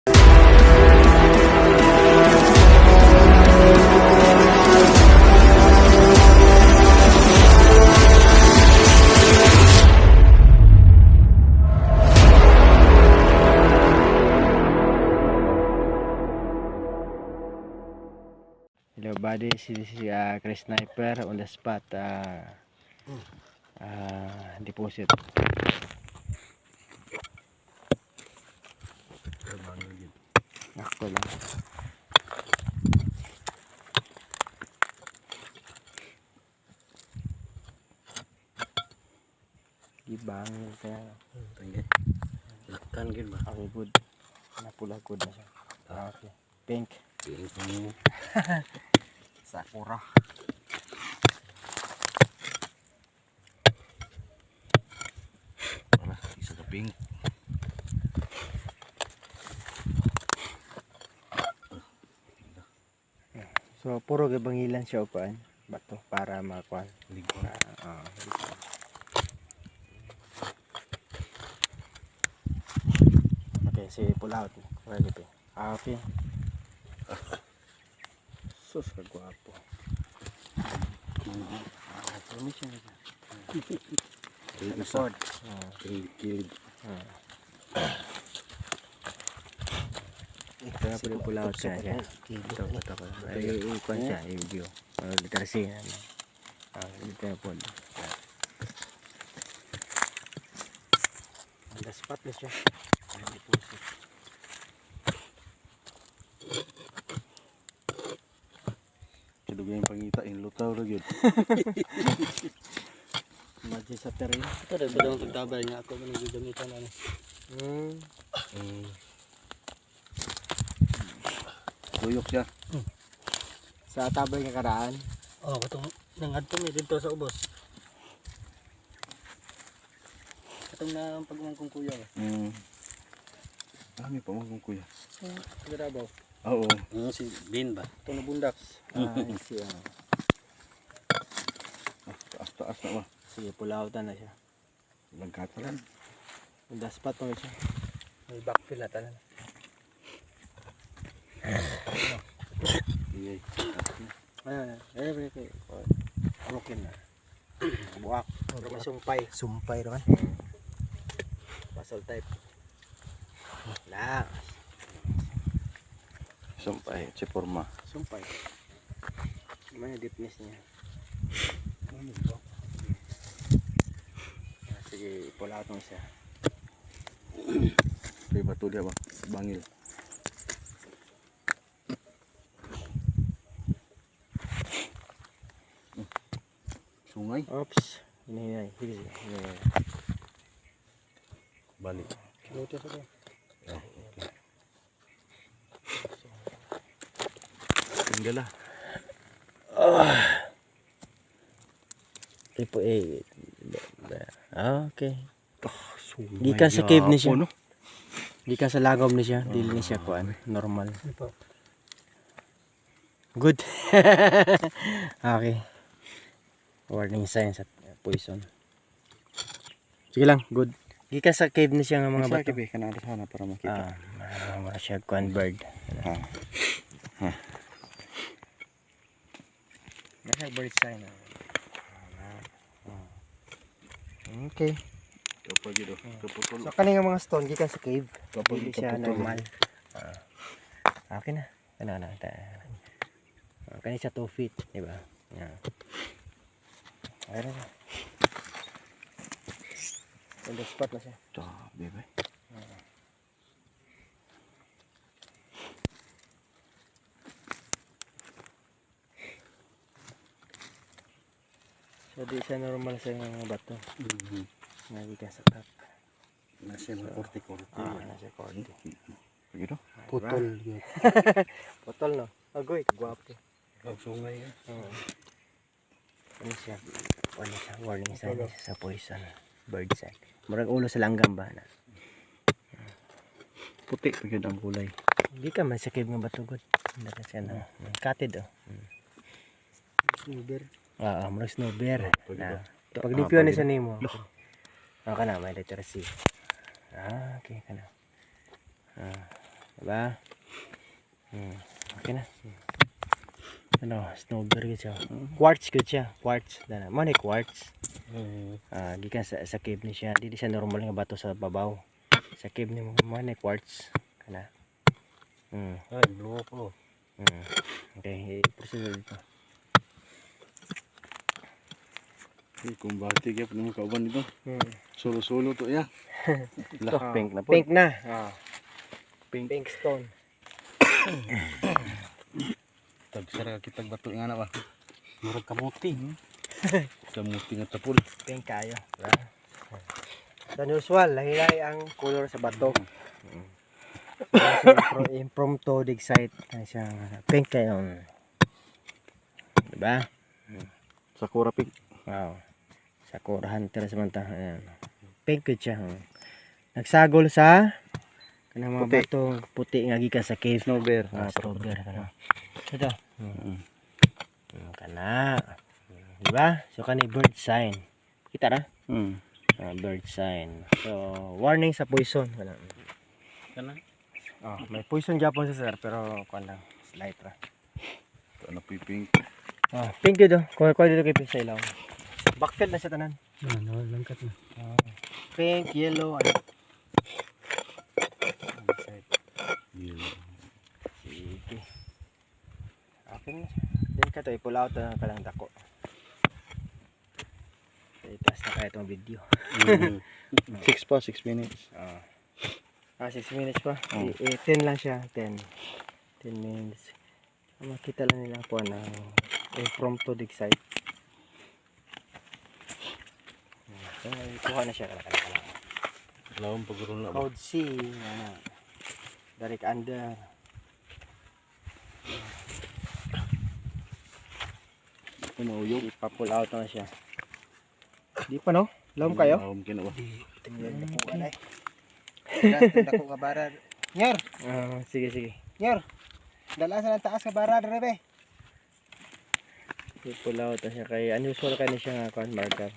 Hello buddy, si Chris Sniper on the spot deposit. Ako lang. Gibangil kaya. Lakkan gid ba? Okay, good. Napula good na siya. Okay. Pink. Sakura. Wala, isa ka pink. So puro gibangilan siya upan bato para makuan. Ligo. Okay, si pull out. Okay. Sus ka guwapo. Record. Kilid. Ito na po yung pull out siya. Ito. Ay, ikuan siya. I-video. Litarsi. Dito na po. Ang spot na siya. Kadugay yung pangita in lutaw ra gyud. Madya sa terrain. Ito rin ba daw pagtabay niya ako man gagamitan ano. Tuyok siya. Sa tabay nga karaan. Oh, katong nangadto mi dito sa ubos. Katong na pagmangkong kuya. Ami pa mo kuya. Garabaw. Oo. Si Bin ba? Itong nabundak. Siya. Taas na ba? Sige, pull outan na siya. Lagkatalan. Ang spot mo siya. May backfill na tanan. Iyay. Ayun. Broken na. Buak. Sumpay ron. Basal type. Lang. Sumpay, si forma. Sumpay. Gimana deepness niya? Sige, pull out mo siya. Kay bato dia ba? Bangil. Sungay. Oops. Hinahinay. Balik. Luto sa ko. Tinggal lah. Tipo okay. Gikan sa cave ni siya. Gikan sa lagaw ni siya. Dili ni siya kuan. Normal. Good. Okay. Warning signs at poison. Sige lang, good. Gikan sa cave ni siya nga mga bato. Sabi ka na sana para makita. Mga siya kuan bird. Nasa bird sign. Okay. Kapag gito. So kaning mga stone gikan sa cave. Kapag Hindi siya normal. Okay na. Ano. Kani siya 2 feet, di ba? Yeah. Ayun na. On the spot na siya. Bebe. So di siya normal sa mga bato. Nagikan sa top. Nasa mga korte-korte. Nasa korte. Begitu? Putol yun. Putol no? Agoy, gwapo. Sungay. Ano siya? Warning sign sa poison. Bird sign. Murag ulo sa langgam ba na? Puti pagod ang kulay. Hindi ka man sa cave nga batugod. Hindi ka siya na. Katid oh. Snowber. Murag snowbear. Pag Paglipyo na siya nimo. Okay na, may literacy. Okay ka na. Diba? Okay na. Ano, snowberry siya. Quartz good siya. Quartz. Dana, mo ni quartz. Gikan sa cave ni siya. Di siya normal nga bato sa babaw. Sa cave ni mo ni quartz. Kana. Ay, blue po. Okay, proceed dito. Kung bakit kaya pala mo kauban dito. Solo-solo to ya. Lah, pink na po. Pink na. Pink stone. Tagsara kitag bato nga na ba. Murag kamuti. Kamuti nga tapul. Pink kayo. Diba? Sa usual, lahi-lahi ang color sa bato. Impromptu dig site. Pink kayo. Diba? Sakura pink. Wow. Sakura hunter samantala. Ayan. Pink good siya. Nagsagol sa kanang mga Puti. bato puti nga gikan sa cave. Snowbear. Strawberry kana. Ito. Kana. Diba? So kani bird sign. Kita ra? Bird sign. So warning sa poison kana. Kana. May poison Japon sa sir pero kuan lang slight ra. Ano po pink. Pink yun oh. Kuha dito kay sa ilaw. Backfield na siya tanan. Langkat na. Pink, yellow, ano. Sige. Okay na. Then ka to, i-pull out na ka lang dako. Itaas na kaya itong video. 6 pa, 6 minutes. 6 minutes pa. 10 lang siya. 10 minutes. Makita lang nila po na impromptu dig site. So, kuha na siya kalakala. Lawang pagkaroon na ba? Code C. Direct under. Pinauyog. Ipa-pull out na siya. Di pa no? Lawom kayo? Lawang kina ba? Tingnan na po alay. Dala ko ka barad. Nyor, Sige. nyor. Dala sa taas ka barad rebe. I-pull out na siya. Kaya unusual kayo na siya nga kuhan marker.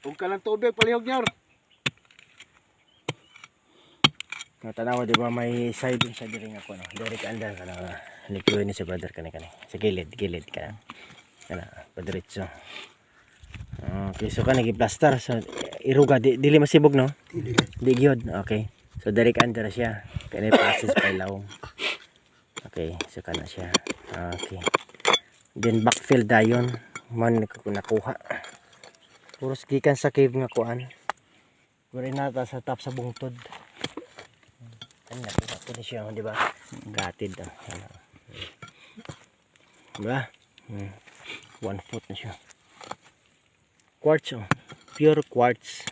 Huwag ka lang tubig, palihog nyor. Natanawa di ba may side din siya diri nga ko no. Direct under ka na. Likuin ni si brother kani. Sa gilid ka na. Kana, padiretso. Okay, so ka nagi-plaster so iruga dili masibog no? Di gyud. Okay. So direct under siya. Kani process pa ilawom. Okay, so kana siya. Okay. Then backfill dayon man nakuha. Puros gikan sa cave nga kuan. Wala nata sa top sa bungtod. Ano nakuha ko na siya, di ba? Gatid. Di ba? 1 foot na siya. Quartz, pure quartz.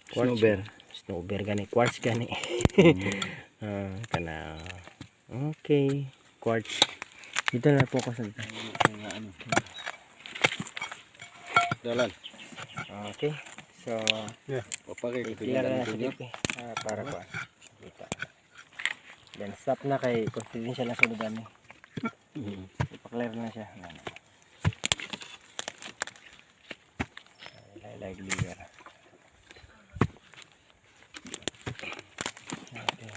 Snowbear. Snowbear gani, quartz gani. Kana. Okay, quartz. Dito na focus na dito. Dalan. Okay. So, Papakay. clear na si Dicky. Para ko. Kita. Then stop na kay confidential na sunod dami. Ipa-clear na siya. Like clear. Okay,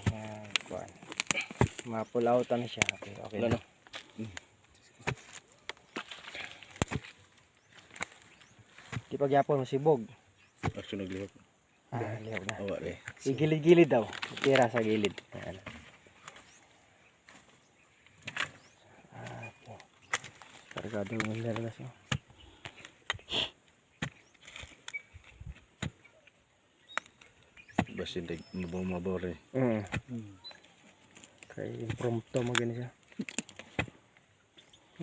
kuan. Ma-pull out na siya. Okay na. Di pag yapon masibog. Action naglihok. Lihok na. Awa rin. Gilid-gilid daw. Tira sa gilid. Ayan. Okay. Kargado yung minerals mo. Basin dag mabaw rin. Kaya impromptu mo gani siya.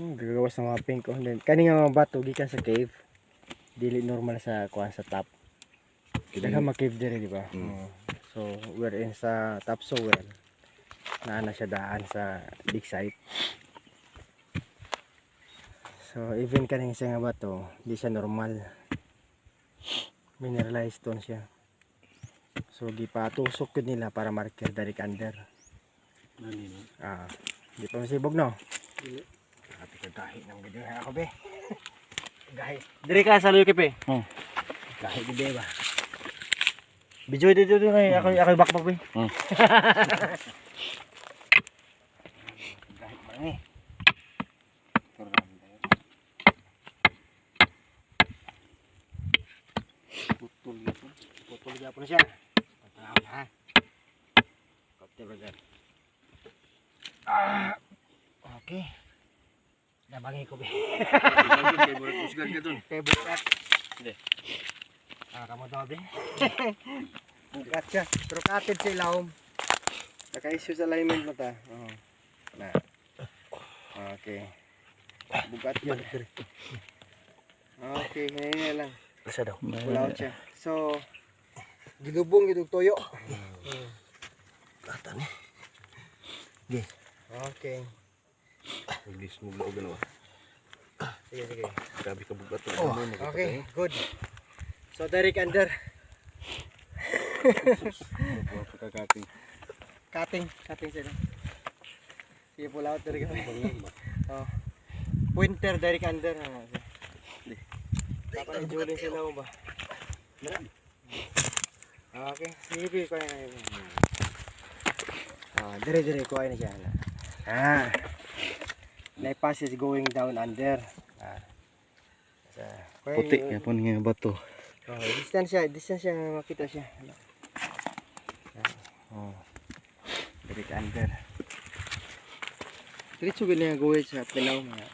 Gagawas ng mga pink. Then, kani nga mga bato gikan sa cave. Dili normal sa kuan sa top. Daghang mga cave dire di ba? So we're in sa top soil. Naana siya daan sa big site. So even kaning siya nga bato, di siya normal. Mineralized stone siya. So gipatusok yun nila para marker direct under. Di pa masibog no? Dili. Happy ka dahi ng video ako be. Gahi. Diri ka sa luyo kipe. Oh. Gahi gede ba? Video dito ako bakbak ba. Kahit marami. Putol gitu. Putol gyapon siya. Pataw ha. Kapte brother. Okay. Nabangi ko be. Kay murag usgan ka dun. Kay bukat. Hindi. Kamu daw be. Bugat siya. Pero katid sa ilawom. Naka-issue sa alignment mo ta. Oo. Na. Okay. Bugat yun. Okay, ngayon lang. Isa daw. Pull out siya. So, gilubong itong toyo. Kata ni. Okay. Hindi smug na ugan wa. Sige, sige. Grabe ka bugat. Okay, good. So, direct under. Pagkakating. Cutting sila. Sige, pull out direct under. Oh. Pointer direct under. Dapat i-julin sila mo ba? Okay, sige, kuha na yun. Dire, kuha na siya. Bypass is going down under. Putik ya pun nga bato. Distance siya, makita siya. Direct under. Diretso gini nga gawin sa pilaw mga.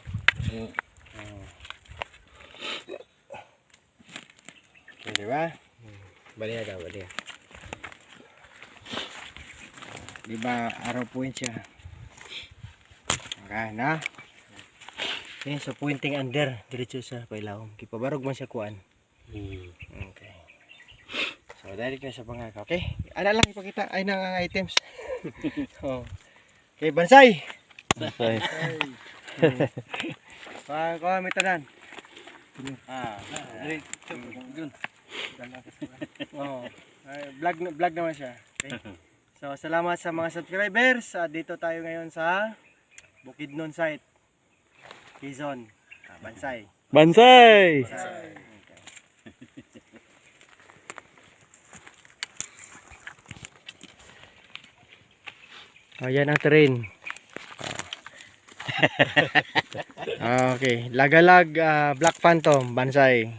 Okay, diba? Baliya daw, baliya. Diba, arrow point siya. Okay, na? Okay, so pointing under, diretso sa pilaw. Kipabarog man siya kuan. Okay. So, direct na sa pangaka. Okay, ana lang ipakita ay nang items. Oh. Okay, bansay. Bye. Kuha may tanan. Diretso gun. Oh, vlog naman siya. Okay. So, salamat sa mga subscribers. Dito tayo ngayon sa Bukidnon site. Quezon. Bansay. Bansay. Okay. Yan ang terrain. Okay, Lagalag Black Phantom, Bansay.